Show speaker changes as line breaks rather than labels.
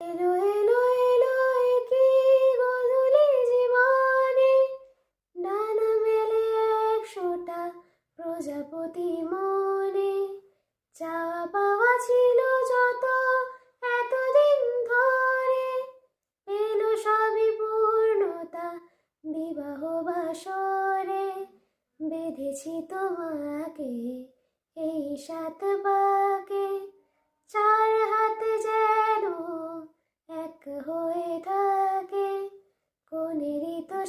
এলো এলো এলো কি গধূলি জীবনে, ডানা মেলে একশোটা প্রজাপতি মনে। চাওয়া পাওয়া ছিল যত এতদিন ধরে, এলো সবই পূর্ণতা বিবাহ বাসরে। বেঁধেছি তোমাকে এই সাত পাকে, চার হাত যেন এক হয়ে থাকে, কোনেরই তো